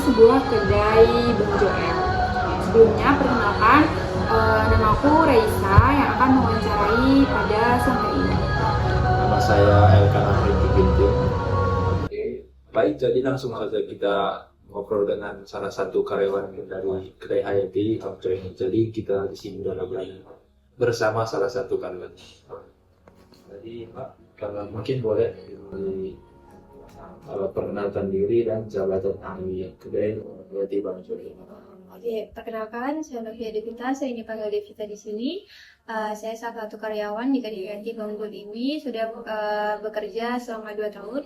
sebuah kedai Bang Joel. Sebelumnya perkenalkan, nama aku Raisa yang akan mewawancarai pada sore ini. Nama saya Elkan Afriki Ginting. Oke, baik, jadi langsung saja kita ngobrol dengan salah satu karyawan dari kedai Hayati Outdoor ini. Jadi kita di sini bersama salah satu karyawan. Jadi Pak, kalau mungkin boleh perkenalkan diri dan jabatan di kedai Hayati Bang Joel. Oke, perkenalkan, saya Novia Devita, saya dipanggil Devita di sini. Saya salah satu karyawan di kedai Hayati Bang Joel ini, sudah bekerja selama 2 tahun.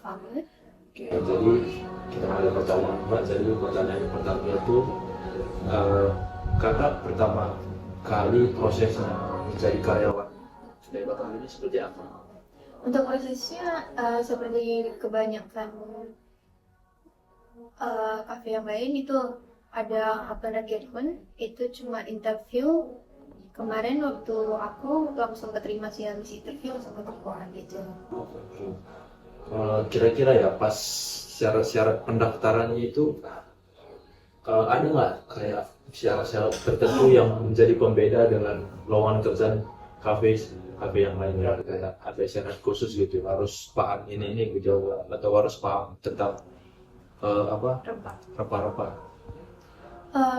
Oke, jadi kita ada pertanyaan Mbak. Jadi pertanyaan pertama itu kakak pertama kali prosesnya menjadi karyawan kedai Bakang ini seperti apa? Untuk prosesnya seperti kebanyakan kafe yang lain itu ada open recruitment, itu cuma interview. Kemarin waktu aku langsung keterima sih, habis interview langsung keterima gitu. Kira-kira ya pas syarat-syarat pendaftarannya itu ada nggak kayak syarat-syarat tertentu yang menjadi pembeda dengan lowongan kerjaan kafe yang lainnya, kayak ada syarat khusus gitu, harus paham ini gitu, atau harus paham tentang rempah-rempah.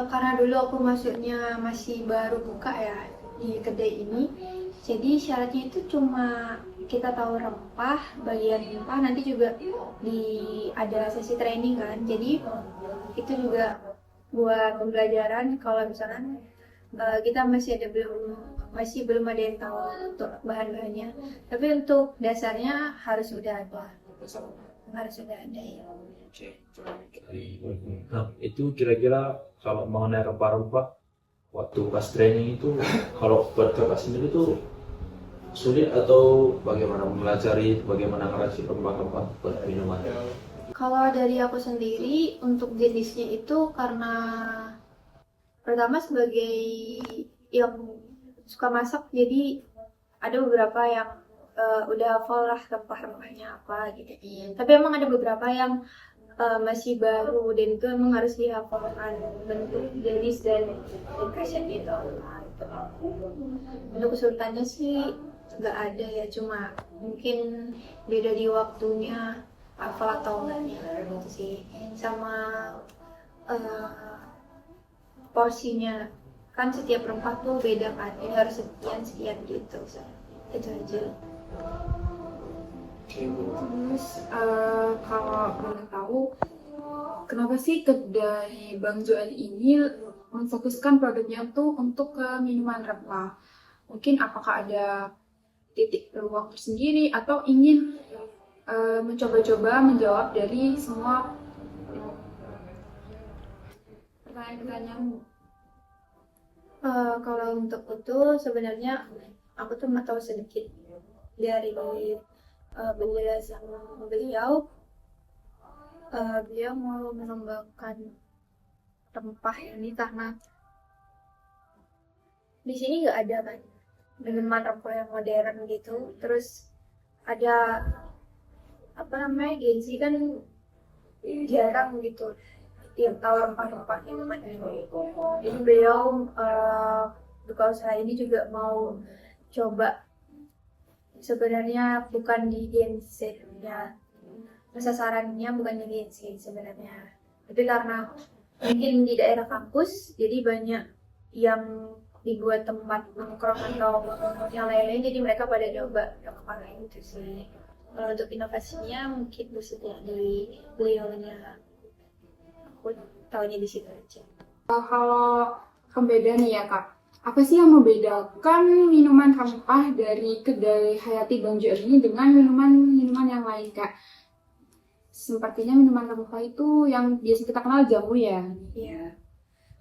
Karena dulu aku masuknya masih baru buka ya di kedai ini, jadi syaratnya itu cuma kita tahu rempah, bagian rempah, nanti juga ada sesi training kan, jadi itu juga buat pembelajaran kalau misalkan kita masih belum ada yang tahu untuk bahan-bahannya, tapi untuk dasarnya harus sudah ada ya. Nah, itu kira-kira kalau mengenai rempah-rempah waktu pas training itu, kalau buat kakak sendiri itu sulit atau bagaimana melajari bagaimana ngeracik rempah-rempah buat minuman? Kalau dari aku sendiri untuk jenisnya itu karena pertama sebagai yang suka masak, jadi ada beberapa yang udah hafal lah rempah-rempahnya apa gitu. Tapi emang ada beberapa yang masih baru dan itu emang harus dihafalkan bentuk jenis dan kaset gitu. Untuk kesulitannya sih nggak ada ya, cuma mungkin beda di waktunya hafal atau enggaknya gitu sih, sama porsinya kan setiap rempah tuh beda kan, ini harus sekian gitu, itu aja. Terus kalau boleh tahu, kenapa sih kedai Bang Joel ini memfokuskan produknya tuh untuk ke minuman rempah? Mungkin apakah ada titik peluang tersendiri atau ingin mencoba-coba menjawab dari semua pertanyaan-pertanyaan? Kalau untuk itu sebenarnya aku tuh mau tahu sedikit dari penjelasan beliau. Beliau mau mengembangkan rempah ini karena di sini nggak ada kan minuman rempah yang modern gitu. Terus ada Gensi kan jarang gitu yang tahu rempah-rempah minuman ini. Jadi beliau buka usaha ini juga mau coba, sebenarnya bukan di Gensi ya, sasarannya bukan di Gensi sebenarnya, tapi karena mungkin di daerah kampus jadi banyak yang dibuat tempat nongkrong atau yang lain-lain, jadi mereka pada coba kemarin itu sih. Kalau untuk inovasinya mungkin maksudnya dari beliaunya, aku tahunya di situ aja. Kalau pembeda nih ya Kak, apa sih yang membedakan minuman rempah dari kedai Hayati Bang Joel ini dengan minuman yang lain Kak? Sepertinya minuman rempah itu yang biasa kita kenal jamu ya? Iya.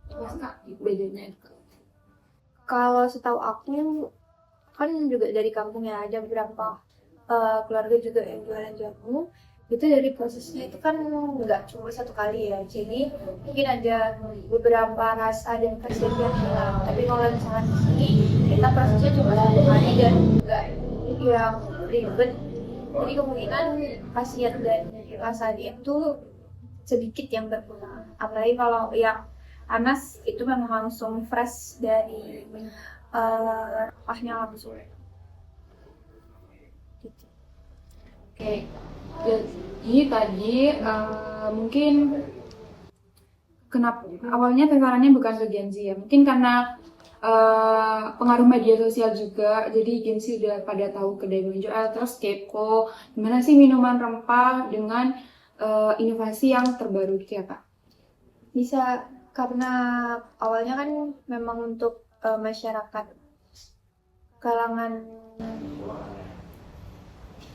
Terus Kak, bedanya? Kalau setahu aku kan juga dari kampung ya, ada beberapa keluarga juga yang jualan jamu. Itu dari prosesnya itu kan nggak cuma satu kali ya, jadi mungkin ada beberapa rasa dan khasiat yang hilang. Tapi kalau misalnya di sini kita prosesnya cuma satu kali dan nggak yang ribet, jadi kemungkinan khasiat dan rasanya itu sedikit yang berkurang. Apalagi kalau yang panas itu memang langsung fresh dari rempahnya langsung. Gitu. Oke, jadi tadi mungkin kenapa awalnya sasarannya bukan ke Gen Z ya, mungkin karena pengaruh media sosial juga, jadi Gen Z udah pada tahu kedai Bang Joel, terus kepo gimana sih minuman rempah dengan inovasi yang terbaru gitu ya Kak? Bisa karena awalnya kan memang untuk masyarakat kalangan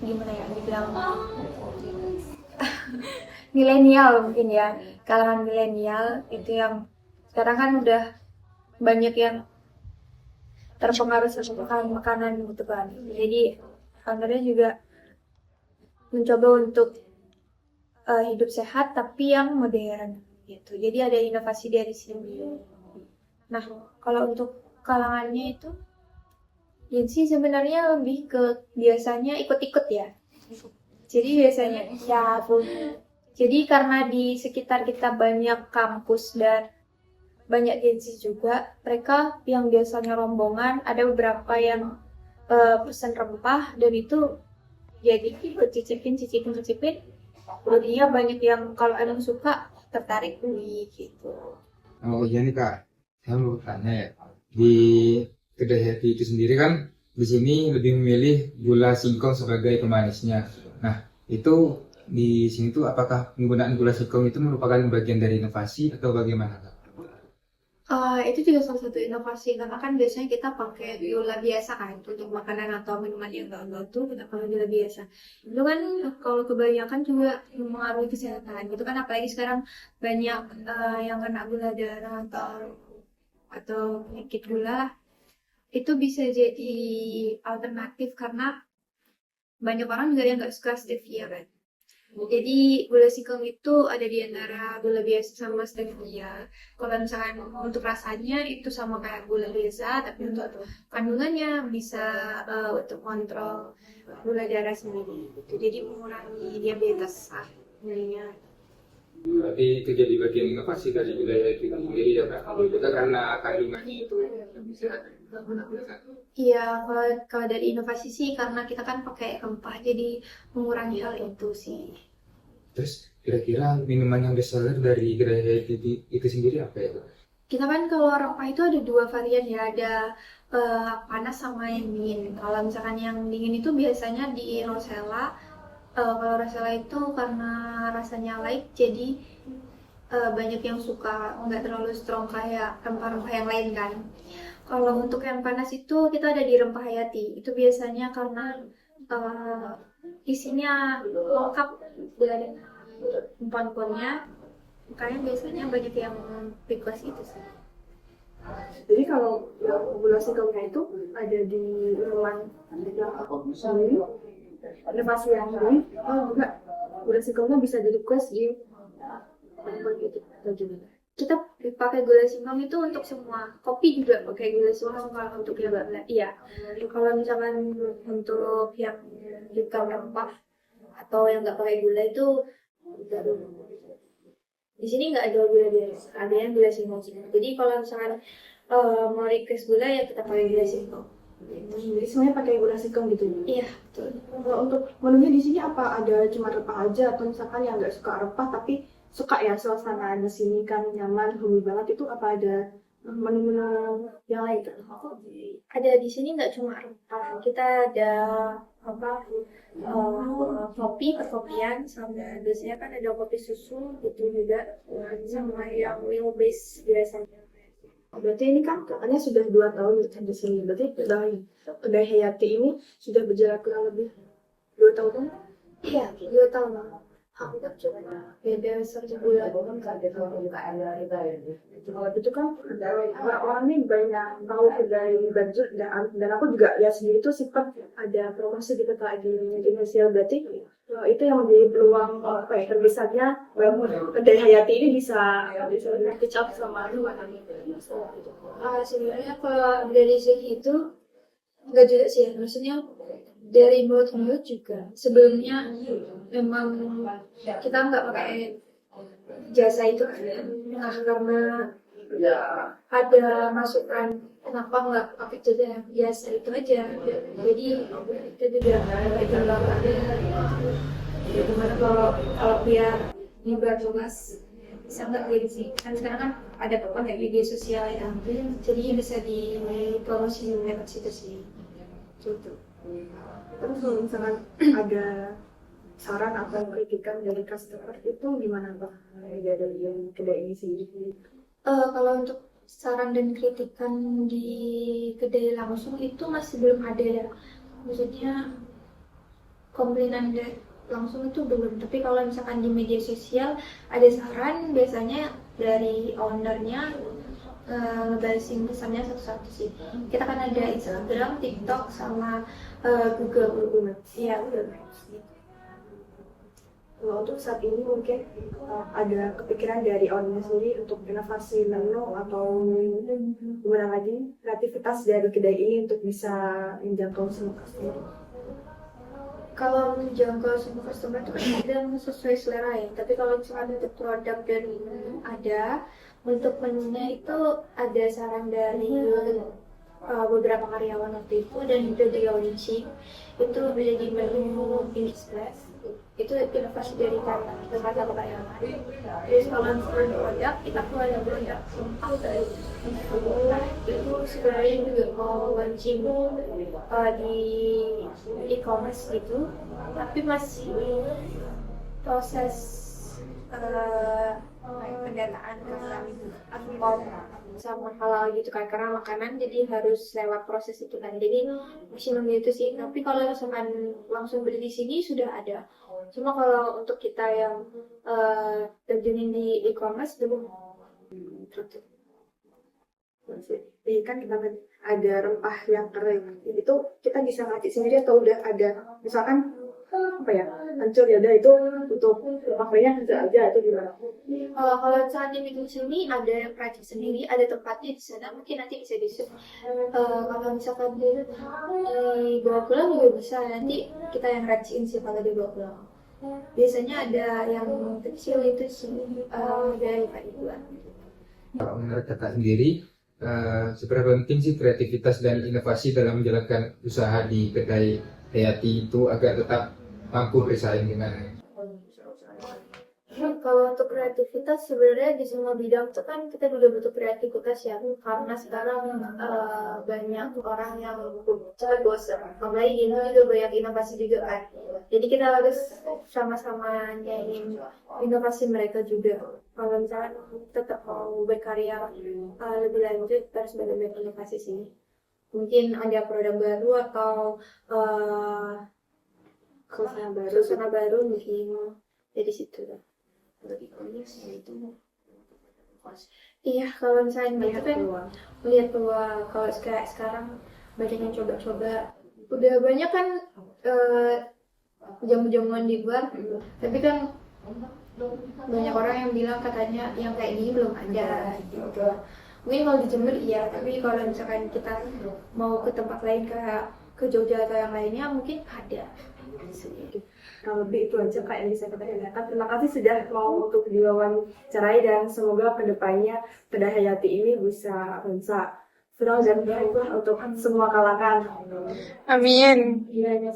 gimana ya dibilang milenial mungkin ya, kalangan milenial itu yang sekarang kan udah banyak yang terpengaruh sama makanan gitu kan. Jadi foundernya juga mencoba untuk hidup sehat tapi yang modern gitu. Jadi ada inovasi dari sini. Nah, kalau untuk kalangannya itu Gen Z sebenarnya lebih ke biasanya ikut-ikut ya. Jadi biasanya ya, jadi karena di sekitar kita banyak kampus dan banyak Gen Z juga, mereka yang biasanya rombongan ada beberapa yang pesan rempah dan itu jadi cicipin. Jadinya banyak yang kalau emang suka tertarik beli gitu. Oh iya nih Kak, saya mau tanya ya. Di kedai Happy itu sendiri kan di sini lebih memilih gula singkong sebagai pemanisnya. Nah, itu di sini tuh apakah penggunaan gula singkong itu merupakan bagian dari inovasi atau bagaimana Kak? Itu juga salah satu inovasi karena kan biasanya kita pakai gula biasa kan untuk makanan atau minuman yang enggak tuh kita pakai gula biasa. Itu kan kalau kebanyakan juga mempengaruhi kesehatan gitu kan, apalagi sekarang banyak yang kena gula darah atau penyakit gula lah. Itu bisa jadi alternatif karena banyak orang juga yang nggak suka stevia kan. Jadi gula singkong itu ada di antara gula biasa sama stevia. Kalau misalkan untuk rasanya itu sama kayak gula biasa, tapi untuk kandungannya bisa untuk kontrol gula darah sendiri. Gitu. Jadi mengurangi diabetes sebenarnya. Berarti itu jadi bagian inovasi dari budaya itu sendiri ya Kak. Itu karena kandungannya itu bisa digunakan. Iya, kalau dari inovasi sih karena kita kan pakai rempah, jadi mengurangi hal itu sih. Terus kira-kira minuman yang bestseller dari kedai itu sendiri apa ya Kak? Kita kan kalau rempah itu ada dua varian ya, ada panas sama yang dingin. Kalau misalkan yang dingin itu biasanya di Rosella. Kalau Rosella itu karena rasanya light, jadi banyak yang suka, nggak terlalu strong kayak rempah-rempah yang lain kan. Kalau untuk yang panas itu kita ada di Rempah Hayati. Itu biasanya karena isinya lengkap dari empon-emponnya, makanya biasanya banyak yang request itu sih. Jadi kalau yang gula singkongnya itu ada di ruang yang aku sendiri, inovasi yang lain, juga gula singkongnya bisa jadi request di gitu. Kita pakai gula singkong itu untuk semua, kopi juga pakai gula singkong kalau untuk yang nggak, iya. Kalau misalkan untuk yang hitam rempah atau yang nggak pakai gula itu di sini nggak ada gula biasa, ada yang gula singkong. Jadi kalau misalkan mau request gula ya kita pakai gula singkong. Jadi semuanya pakai gula singkong gitu. Iya, betul. Kalau untuk menunya di sini apa ada cuma rempah aja atau misalkan yang nggak suka rempah tapi suka ya suasana di sini kan nyaman, homey banget, itu apa ada menu-menu yang lain kan? Ada di sini nggak cuma rempah, kita ada kopi, perkopian, sama biasanya kan ada kopi susu gitu juga, sama yang wheel base biasanya. Berarti ini kan katanya sudah 2 tahun di sini. Berarti kedai Hayati ini sudah berjalan kurang lebih 2 tahun kan? Iya, 2 tahun. Hampir juga beda 1 bulan. Kalau itu kan orang ini banyak tahu kedai baju dan aku juga lihat sendiri itu sempat ada promosi di kota di Indonesia. Berarti itu yang menjadi peluang terbesarnya bahwa kedai Hayati ini bisa catch up sama Sebenarnya kalau dari sini itu nggak juga sih, maksudnya dari mulut juga. Sebelumnya memang kita nggak pakai jasa itu nah karena ada masukan kenapa nggak pakai jasa yang biasa itu aja, jadi kita juga itu gimana kalau biar nyebar luas bisa nggak gitu sih, kan sekarang kan ada pakai media sosial ya, jadi bisa dipromosi lewat situ sih gitu. Terus kalau misalkan ada saran atau kritikan dari customer itu gimana Pak? Dari yang kedai ini sendiri. Kalau untuk saran dan kritikan di kedai langsung itu masih belum ada ya, maksudnya komplainan langsung itu belum, tapi kalau misalkan di media sosial ada saran biasanya dari ownernya ngebalesin pesannya satu-satu sih. Kita kan ada Instagram, TikTok, sama Google. Iya, Google Maps gitu. Kalau untuk saat ini mungkin ada kepikiran dari owner sendiri untuk inovasi menu atau gimana lagi kreativitas dari kedai ini untuk bisa menjangkau semua customer. Kalau menjangkau semua customer itu kan kadang sesuai selera ya, tapi kalau misalkan untuk produk dan menu ada, untuk menunya itu ada saran dari beberapa karyawan waktu itu dan juga dari launching itu menjadi menu English itu inovasi dari kata karyawan. Terus kalau untuk produk kita keluarin produk itu sebenarnya juga mau launching di e-commerce gitu, tapi masih proses pendataan atau sama halal gitu kan, karena makanan jadi harus lewat proses itu kan, jadi maksimum itu sih. Tapi kalau misalkan langsung beli di sini sudah ada, cuma kalau untuk kita yang terjunin di e-commerce belum. Ini kan kita ada rempah yang kering, itu kita bisa ngasih sendiri atau udah ada misalkan apa ya hancur ya udah itu untuk pakainya hancur aja itu gimana? Kalau saat ini di sini ada yang peracik sendiri, ada tempatnya di sana, mungkin nanti bisa disub. Kalau misalkan dibawa pulang juga bisa, nanti kita yang racikin sih kalau dibawa pulang. Biasanya ada yang kecil itu sih dari Pak Ibuan. Kalau menurut kakak sendiri, seberapa penting sih kreativitas dan inovasi dalam menjalankan usaha di kedai Hayati itu agar tetap mampu bersaing dengan Kalau untuk kreativitas sebenarnya di semua bidang itu kan kita juga butuh kreativitas ya, karena sekarang banyak orang yang cepat bosan, apalagi ini juga banyak inovasi juga kan, jadi kita harus sama-sama nyanyiin inovasi mereka juga. Kalau misalnya tetap mau berkarya lebih lanjut harus banyak inovasi sih, mungkin ada produk baru atau suasana baru mungkin dari situ lah. Iya, kalau misalnya itu kan melihat bahwa kalau kayak sekarang banyak yang coba-coba, udah banyak kan jamu-jamuan di luar, tapi kan banyak orang yang bilang katanya yang kayak gini belum ada gitu. Mungkin kalau di Jember iya, tapi kalau misalkan kita mau ke tempat lain kayak ke Jogja atau yang lainnya mungkin ada. Kalau lebih itu aja kayak yang bisa kita dengarkan. Terima kasih sudah mau untuk diwawancarai dan semoga kedepannya kedai Hayati ini bisa viral dan berubah untuk semua kalangan. Amin. Iya.